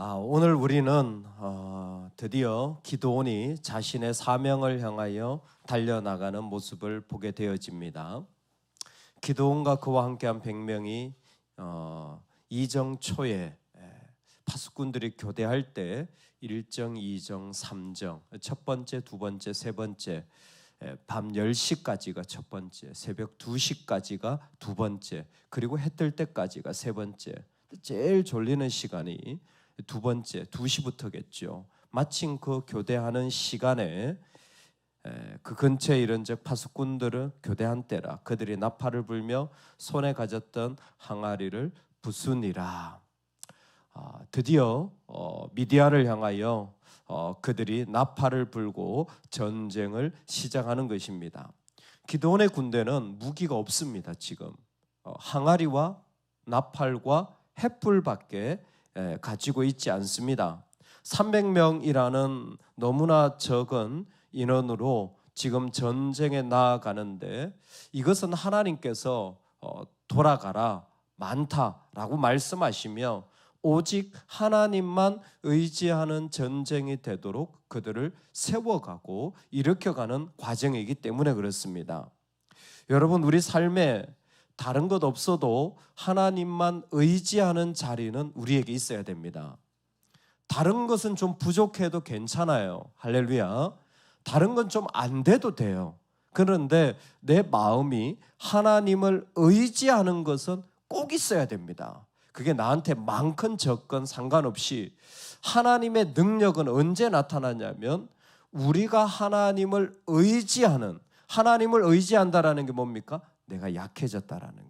오늘 우리는 드디어 기드온이 자신의 사명을 향하여 달려나가는 모습을 보게 되어집니다. 기드온과 그와 함께한 100명이 이정 초에 파수꾼들이 교대할 때 1정, 2정, 3정, 첫 번째, 두 번째, 세 번째, 밤 10시까지가 첫 번째, 새벽 2시까지가 두 번째, 그리고 해 뜰 때까지가 세 번째. 제일 졸리는 시간이 두 번째, 2시부터겠죠. 마침 그 교대하는 시간에 그 근처에 이른 즉 파수꾼들은 교대한 때라. 그들이 나팔을 불며 손에 가졌던 항아리를 부수니라. 드디어 미디아를 향하여 그들이 나팔을 불고 전쟁을 시작하는 것입니다. 기드온의 군대는 무기가 없습니다. 지금 항아리와 나팔과 횃불밖에 가지고 있지 않습니다. 300명이라는 너무나 적은 인원으로 지금 전쟁에 나아가는데 이것은 하나님께서 돌아가라 많다라고 말씀하시며 오직 하나님만 의지하는 전쟁이 되도록 그들을 세워가고 일으켜가는 과정이기 때문에 그렇습니다. 여러분, 우리 삶에 다른 것 없어도 하나님만 의지하는 자리는 우리에게 있어야 됩니다. 다른 것은 좀 부족해도 괜찮아요. 할렐루야. 다른 건 좀 안 돼도 돼요. 그런데 내 마음이 하나님을 의지하는 것은 꼭 있어야 됩니다. 그게 나한테 많건 적건 상관없이 하나님의 능력은 언제 나타나냐면 우리가 하나님을 의지한다라는 게 뭡니까? 내가 약해졌다라는 거예요.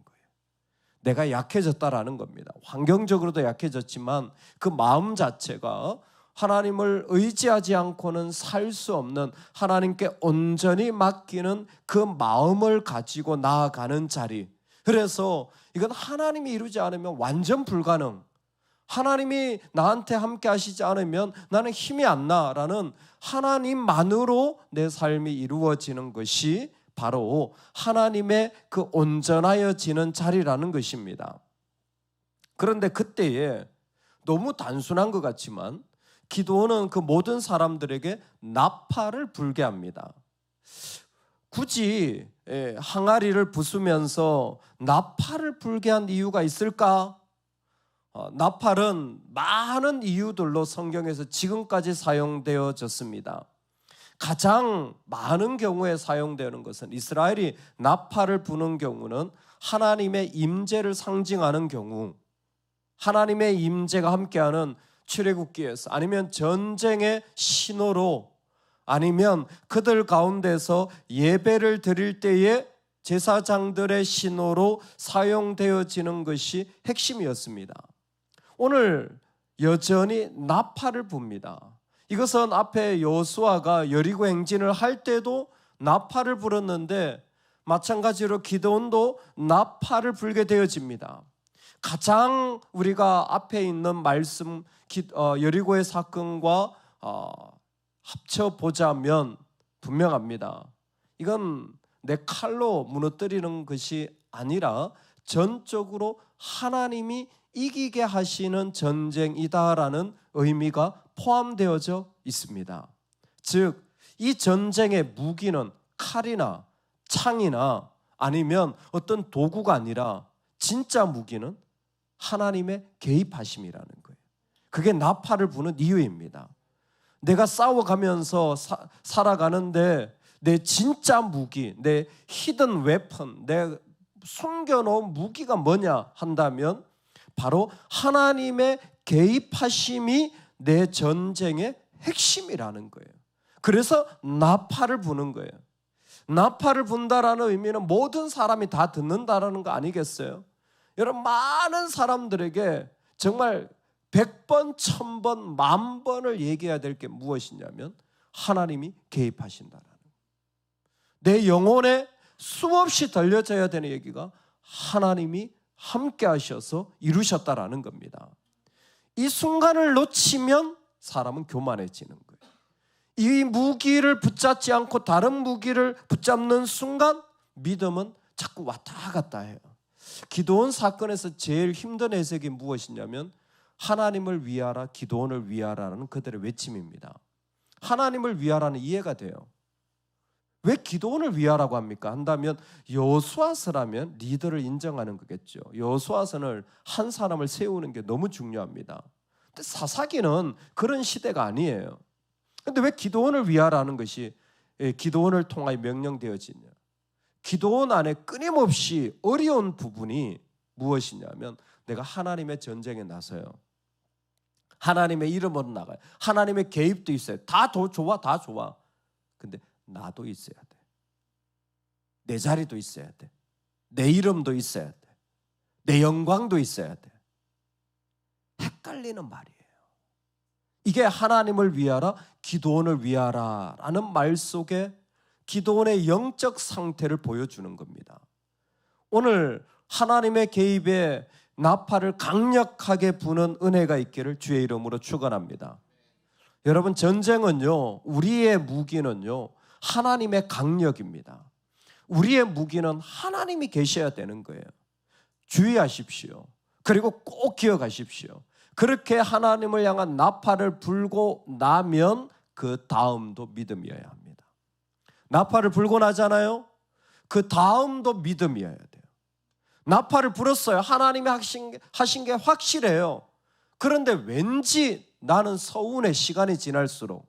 내가 약해졌다라는 겁니다. 환경적으로도 약해졌지만 그 마음 자체가 하나님을 의지하지 않고는 살 수 없는, 하나님께 온전히 맡기는 그 마음을 가지고 나아가는 자리. 그래서 이건 하나님이 이루지 않으면 완전 불가능. 하나님이 나한테 함께 하시지 않으면 나는 힘이 안 나라는 하나님만으로 내 삶이 이루어지는 것이 바로 하나님의 그 온전하여지는 자리라는 것입니다. 그런데 그때에 너무 단순한 것 같지만 기드온은 그 모든 사람들에게 나팔을 불게 합니다. 굳이 항아리를 부수면서 나팔을 불게 한 이유가 있을까? 나팔은 많은 이유들로 성경에서 지금까지 사용되어졌습니다. 가장 많은 경우에 사용되는 것은 이스라엘이 나팔을 부는 경우는 하나님의 임재를 상징하는 경우, 하나님의 임재가 함께하는 출애굽기에서, 아니면 전쟁의 신호로, 아니면 그들 가운데서 예배를 드릴 때에 제사장들의 신호로 사용되어지는 것이 핵심이었습니다. 오늘 여전히 나팔을 붑니다. 이것은 앞에 여호수아가 여리고 행진을 할 때도 나팔을 불었는데 마찬가지로 기드온도 나팔을 불게 되어집니다. 가장 우리가 앞에 있는 말씀 여리고의 사건과 합쳐보자면 분명합니다. 이건 내 칼로 무너뜨리는 것이 아니라 전적으로 하나님이 이기게 하시는 전쟁이다라는 의미가 포함되어져 있습니다. 즉, 이 전쟁의 무기는 칼이나 창이나 아니면 어떤 도구가 아니라 진짜 무기는 하나님의 개입하심이라는 거예요. 그게 나팔을 부는 이유입니다. 내가 싸워가면서 살아가는데 내 진짜 무기, 내 히든 웨폰, 내 숨겨놓은 무기가 뭐냐 한다면 바로 하나님의 개입하심이 내 전쟁의 핵심이라는 거예요. 그래서 나팔을 부는 거예요. 나팔을 분다라는 의미는 모든 사람이 다 듣는다라는 거 아니겠어요? 여러분, 많은 사람들에게 정말 100번, 1000번, 10,000번을 얘기해야 될 게 무엇이냐면 하나님이 개입하신다라는 거예요. 내 영혼에 수없이 들려져야 되는 얘기가 하나님이 함께 하셔서 이루셨다라는 겁니다. 이 순간을 놓치면 사람은 교만해지는 거예요. 이 무기를 붙잡지 않고 다른 무기를 붙잡는 순간 믿음은 자꾸 왔다 갔다 해요. 기드온 사건에서 제일 힘든 해석이 무엇이냐면 하나님을 위하라, 기드온을 위하라는 그들의 외침입니다. 하나님을 위하라는 이해가 돼요. 왜 기드온을 위하라고 합니까? 한다면 여호수아서라면 리더를 인정하는 거겠죠. 여호수아서는 한 사람을 세우는 게 너무 중요합니다. 근데 사사기는 그런 시대가 아니에요. 근데 왜 기드온을 위하라는 것이 기드온을 통하여 명령되어지냐? 기드온 안에 끊임없이 어려운 부분이 무엇이냐면 내가 하나님의 전쟁에 나서요. 하나님의 이름으로 나가요. 하나님의 개입도 있어요. 다 좋아, 다 좋아. 근데 나도 있어야 돼. 내 자리도 있어야 돼. 내 이름도 있어야 돼. 내 영광도 있어야 돼. 헷갈리는 말이에요. 이게 하나님을 위하라, 기드온을 위하라 라는 말 속에 기드온의 영적 상태를 보여주는 겁니다. 오늘 하나님의 개입에 나팔을 강력하게 부는 은혜가 있기를 주의 이름으로 축원합니다. 여러분, 전쟁은요, 우리의 무기는요, 하나님의 강력입니다. 우리의 무기는 하나님이 계셔야 되는 거예요. 주의하십시오. 그리고 꼭 기억하십시오. 그렇게 하나님을 향한 나팔을 불고 나면 그 다음도 믿음이어야 합니다. 나팔을 불고 나잖아요. 그 다음도 믿음이어야 돼요. 나팔을 불었어요. 하나님이 하신 게 확실해요. 그런데 왠지 나는 서운해. 시간이 지날수록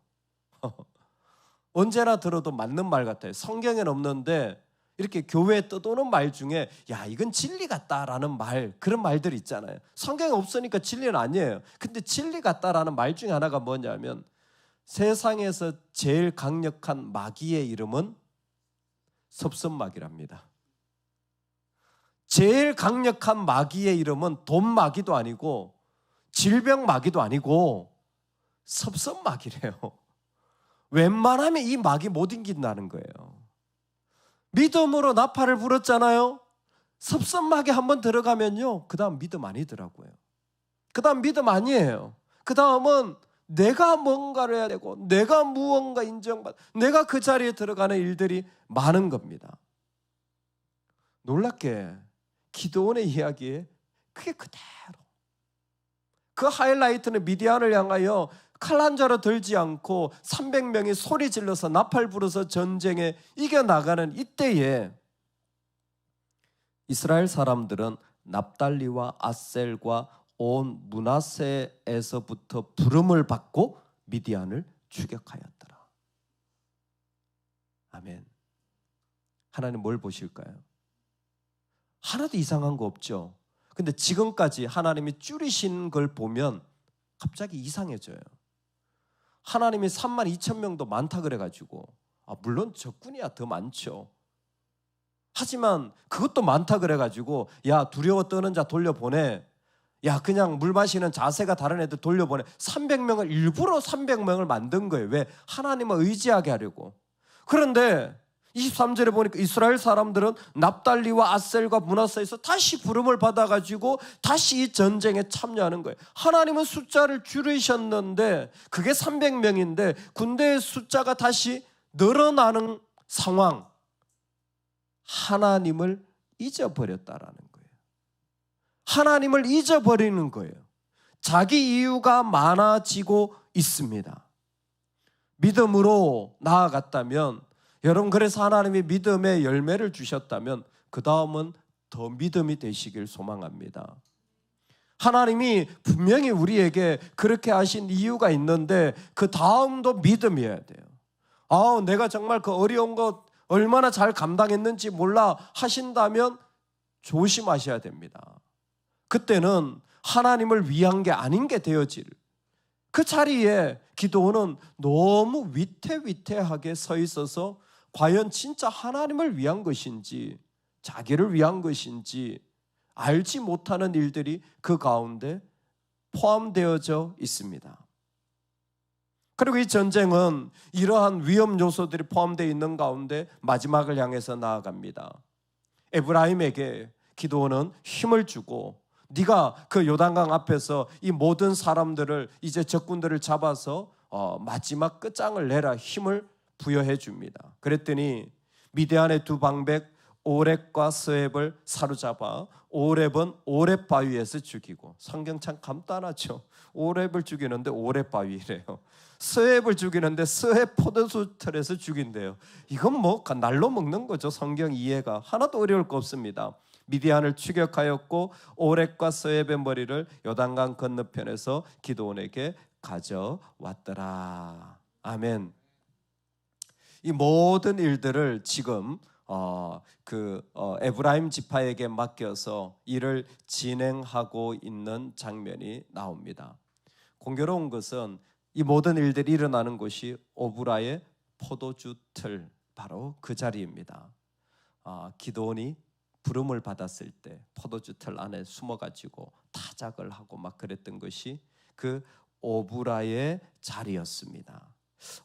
언제나 들어도 맞는 말 같아요. 성경에는 없는데 이렇게 교회에 떠도는 말 중에 야, 이건 진리 같다라는 말, 그런 말들 있잖아요. 성경에 없으니까 진리는 아니에요. 근데 진리 같다라는 말 중에 하나가 뭐냐면 세상에서 제일 강력한 마귀의 이름은 섭섭마귀랍니다. 제일 강력한 마귀의 이름은 돈 마귀도 아니고 질병 마귀도 아니고 섭섭마귀래요. 웬만하면 이 마귀 못 이긴다는 거예요. 믿음으로 나팔을 불었잖아요. 섭섭마귀 한번 들어가면요, 그 다음 믿음 아니더라고요. 그 다음 믿음 아니에요. 그 다음은 내가 뭔가를 해야 되고 내가 무언가 인정받, 내가 그 자리에 들어가는 일들이 많은 겁니다. 놀랍게 기드온의 이야기에 그게 그대로, 그 하이라이트는 미디안을 향하여 칼 한 자루 들지 않고 300명이 소리 질러서 나팔 불어서 전쟁에 이겨나가는 이때에 이스라엘 사람들은 납달리와 아셀과 온 므낫세에서부터 부름을 받고 미디안을 추격하였더라. 아멘. 하나님 뭘 보실까요? 하나도 이상한 거 없죠. 근데 지금까지 하나님이 줄이신 걸 보면 갑자기 이상해져요. 하나님이 32,000명도 많다 그래가지고, 물론 적군이야 더 많죠. 하지만 그것도 많다 그래가지고 야, 두려워 떠는 자 돌려보내, 야, 그냥 물 마시는 자세가 다른 애들 돌려보내. 300명을 일부러 300명을 만든 거예요. 왜? 하나님을 의지하게 하려고. 그런데 23절에 보니까 이스라엘 사람들은 납달리와 아셀과 므낫세에서 다시 부름을 받아가지고 다시 이 전쟁에 참여하는 거예요. 하나님은 숫자를 줄이셨는데 그게 300명인데 군대의 숫자가 다시 늘어나는 상황. 하나님을 잊어버렸다라는 거예요. 하나님을 잊어버리는 거예요. 자기 이유가 많아지고 있습니다. 믿음으로 나아갔다면, 여러분, 그래서 하나님이 믿음의 열매를 주셨다면 그 다음은 더 믿음이 되시길 소망합니다. 하나님이 분명히 우리에게 그렇게 하신 이유가 있는데 그 다음도 믿음이어야 돼요. 내가 정말 그 어려운 것 얼마나 잘 감당했는지 몰라 하신다면 조심하셔야 됩니다. 그때는 하나님을 위한 게 아닌 게 되어질, 그 자리에 기드온은 너무 위태위태하게 서 있어서 과연 진짜 하나님을 위한 것인지 자기를 위한 것인지 알지 못하는 일들이 그 가운데 포함되어져 있습니다. 그리고 이 전쟁은 이러한 위험 요소들이 포함되어 있는 가운데 마지막을 향해서 나아갑니다. 에브라임에게 기드온은 힘을 주고, 네가 그 요단강 앞에서 이 모든 사람들을, 이제 적군들을 잡아서 마지막 끝장을 내라 힘을 부여해 줍니다. 그랬더니 미디안의 두 방백, 오렙과 스웹을 사로잡아 오렙은 오렙 바위에서 죽이고, 성경 참 간단하죠. 오렙을 죽이는데 오렙 바위래요. 스웹을 죽이는데 스웹 포도주 틀에서 죽인대요. 이건 뭐 날로 먹는 거죠. 성경 이해가 하나도 어려울 거 없습니다. 미디안을 추격하였고 오렙과 스웹의 머리를 요단강 건너편에서 기드온에게 가져왔더라. 아멘. 이 모든 일들을 지금 에브라임 지파에게 맡겨서 일을 진행하고 있는 장면이 나옵니다. 공교로운 것은 이 모든 일들이 일어나는 곳이 오브라의 포도주 틀, 바로 그 자리입니다. 기드온이 부름을 받았을 때 포도주 틀 안에 숨어가지고 타작을 하고 막 그랬던 것이 그 오브라의 자리였습니다.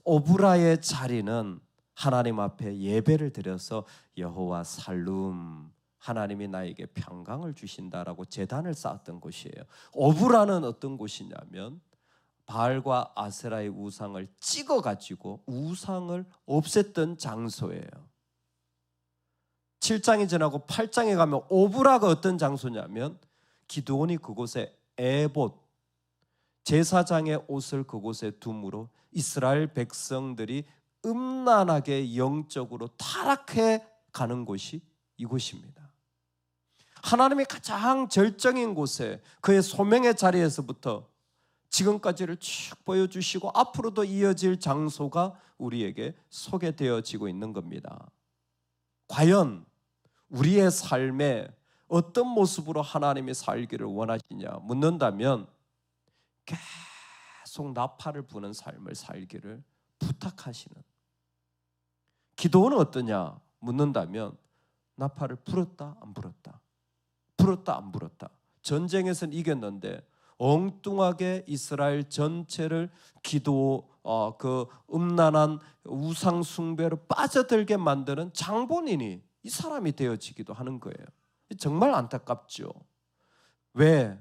오브라의 자리는 하나님 앞에 예배를 드려서 여호와 살룸, 하나님이 나에게 평강을 주신다라고 제단을 쌓았던 곳이에요. 오브라는 어떤 곳이냐면 바알과 아세라의 우상을 찍어가지고 우상을 없앴던 장소예요. 7장이 지나고 8장에 가면 오브라가 어떤 장소냐면 기드온이 그곳에 에봇, 제사장의 옷을 그곳에 둠으로 이스라엘 백성들이 음란하게 영적으로 타락해 가는 곳이 이곳입니다. 하나님이 가장 절정인 곳에 그의 소명의 자리에서부터 지금까지를 쭉 보여주시고 앞으로도 이어질 장소가 우리에게 소개되어지고 있는 겁니다. 과연 우리의 삶에 어떤 모습으로 하나님이 살기를 원하시냐 묻는다면 계속 나팔을 부는 삶을 살기를 부탁하시는, 기도는 어떠냐 묻는다면 나팔을 불었다 안 불었다, 불었다 안 불었다. 전쟁에서는 이겼는데 엉뚱하게 이스라엘 전체를 그 음란한 우상 숭배로 빠져들게 만드는 장본인이 이 사람이 되어지기도 하는 거예요. 정말 안타깝죠. 왜?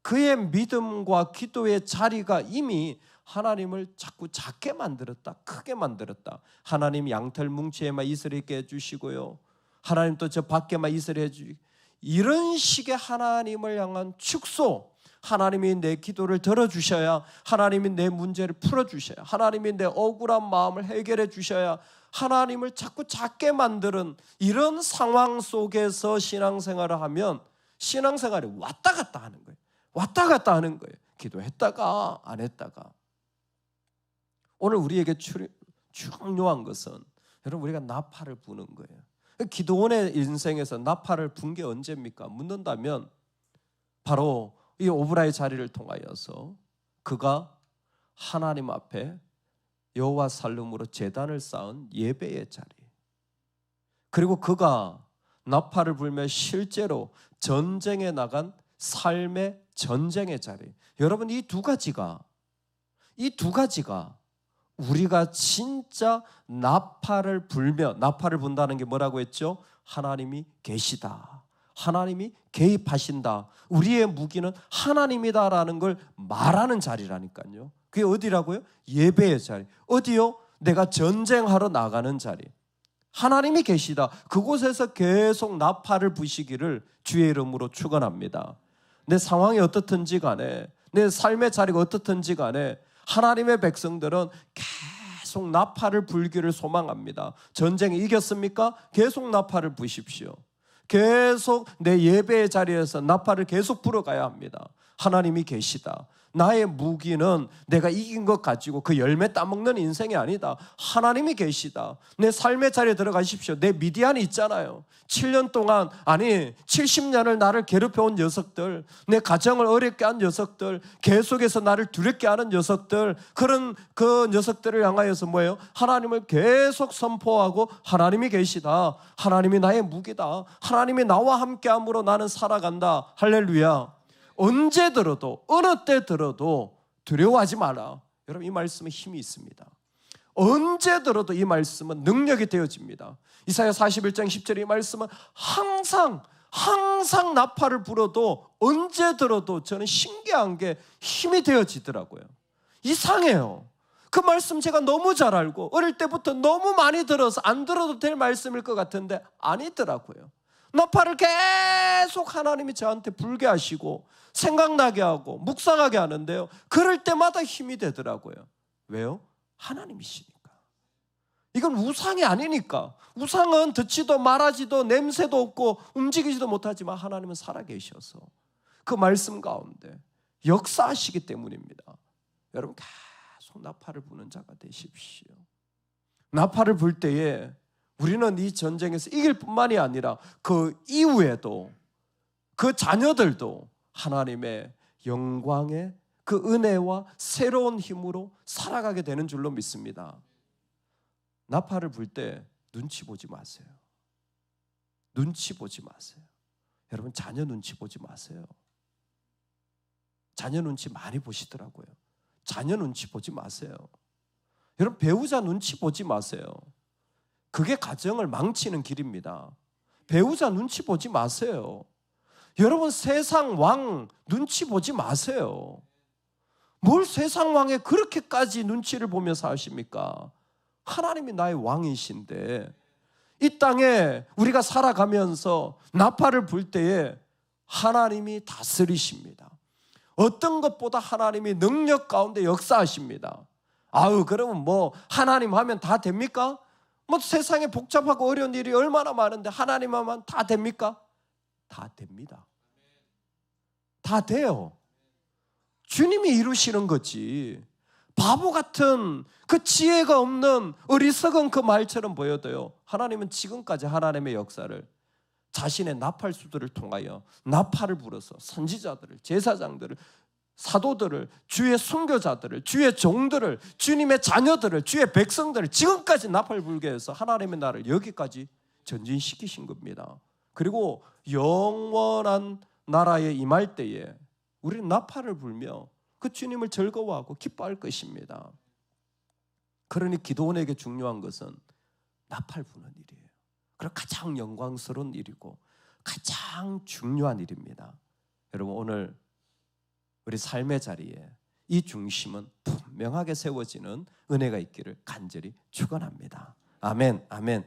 그의 믿음과 기도의 자리가 이미 하나님을 자꾸 작게 만들었다, 크게 만들었다. 하나님 양털 뭉치에만 이슬 있게 해주시고요, 하나님 또 저 밖에만 이슬 해주시고, 이런 식의 하나님을 향한 축소, 하나님이 내 기도를 들어주셔야, 하나님이 내 문제를 풀어주셔야, 하나님이 내 억울한 마음을 해결해 주셔야, 하나님을 자꾸 작게 만드는 이런 상황 속에서 신앙생활을 하면 신앙생활이 왔다 갔다 하는 거예요. 왔다 갔다 하는 거예요. 기도했다가 안 했다가. 오늘 우리에게 중요한 것은 여러분, 우리가 나팔을 부는 거예요. 기드온의 인생에서 나팔을 분 게 언제입니까? 묻는다면 바로 이 오브라의 자리를 통하여서 그가 하나님 앞에 여호와 살룸으로 제단을 쌓은 예배의 자리, 그리고 그가 나팔을 불며 실제로 전쟁에 나간 삶의 전쟁의 자리. 여러분, 이 두 가지가 우리가 진짜 나팔을 불며, 나팔을 분다는 게 뭐라고 했죠? 하나님이 계시다, 하나님이 개입하신다, 우리의 무기는 하나님이다라는 걸 말하는 자리라니까요. 그게 어디라고요? 예배의 자리. 어디요? 내가 전쟁하러 나가는 자리. 하나님이 계시다. 그곳에서 계속 나팔을 부시기를 주의 이름으로 축원합니다. 내 상황이 어떻든지 간에, 내 삶의 자리가 어떻든지 간에 하나님의 백성들은 계속 나팔을 불기를 소망합니다. 전쟁에 이겼습니까? 계속 나팔을 부십시오. 계속 내 예배의 자리에서 나팔을 계속 불어가야 합니다. 하나님이 계시다. 나의 무기는 내가 이긴 것 가지고 그 열매 따먹는 인생이 아니다. 하나님이 계시다. 내 삶의 자리에 들어가십시오. 내 미디안이 있잖아요. 7년 동안, 아니 70년을 나를 괴롭혀온 녀석들, 내 가정을 어렵게 한 녀석들, 계속해서 나를 두렵게 하는 녀석들, 그런 그 녀석들을 향하여서 뭐예요? 하나님을 계속 선포하고 하나님이 계시다. 하나님이 나의 무기다. 하나님이 나와 함께함으로 나는 살아간다. 할렐루야. 언제 들어도, 어느 때 들어도 두려워하지 마라. 여러분, 이 말씀은 힘이 있습니다. 언제 들어도 이 말씀은 능력이 되어집니다. 이사야 41장 10절의 이 말씀은 항상 나팔을 불어도 언제 들어도 저는 신기한 게 힘이 되어지더라고요. 이상해요. 그 말씀 제가 너무 잘 알고 어릴 때부터 너무 많이 들어서 안 들어도 될 말씀일 것 같은데 아니더라고요. 나팔을 계속 하나님이 저한테 불게 하시고 생각나게 하고 묵상하게 하는데요, 그럴 때마다 힘이 되더라고요. 왜요? 하나님이시니까. 이건 우상이 아니니까. 우상은 듣지도 말하지도 냄새도 없고 움직이지도 못하지만 하나님은 살아계셔서 그 말씀 가운데 역사하시기 때문입니다. 여러분 계속 나팔을 부는 자가 되십시오. 나팔을 불 때에 우리는 이 전쟁에서 이길 뿐만이 아니라 그 이후에도 그 자녀들도 하나님의 영광의 그 은혜와 새로운 힘으로 살아가게 되는 줄로 믿습니다. 나팔을 불 때 눈치 보지 마세요. 눈치 보지 마세요. 여러분 자녀 눈치 보지 마세요. 자녀 눈치 많이 보시더라고요. 자녀 눈치 보지 마세요. 여러분 배우자 눈치 보지 마세요. 그게 가정을 망치는 길입니다. 배우자 눈치 보지 마세요. 여러분 세상 왕 눈치 보지 마세요. 뭘 세상 왕에 그렇게까지 눈치를 보면서 하십니까? 하나님이 나의 왕이신데 이 땅에 우리가 살아가면서 나팔을 불 때에 하나님이 다스리십니다. 어떤 것보다 하나님이 능력 가운데 역사하십니다. 아유 그러면 뭐 하나님 하면 다 됩니까? 뭐 세상에 복잡하고 어려운 일이 얼마나 많은데 하나님 하면 다 됩니까? 다 됩니다. 다 돼요. 주님이 이루시는 거지. 바보 같은 그 지혜가 없는 어리석은 그 말처럼 보여도요, 하나님은 지금까지 하나님의 역사를 자신의 나팔수들을 통하여 나팔을 불어서 선지자들을, 제사장들을, 사도들을, 주의 순교자들을, 주의 종들을, 주님의 자녀들을, 주의 백성들을 지금까지 나팔 불게 해서 하나님의 나라를 여기까지 전진시키신 겁니다. 그리고 영원한 나라에 임할 때에 우리는 나팔을 불며 그 주님을 즐거워하고 기뻐할 것입니다. 그러니 기도원에게 중요한 것은 나팔 부는 일이에요. 그리고 가장 영광스러운 일이고 가장 중요한 일입니다. 여러분 오늘 우리 삶의 자리에 이 중심은 분명하게 세워지는 은혜가 있기를 간절히 축원합니다. 아멘, 아멘.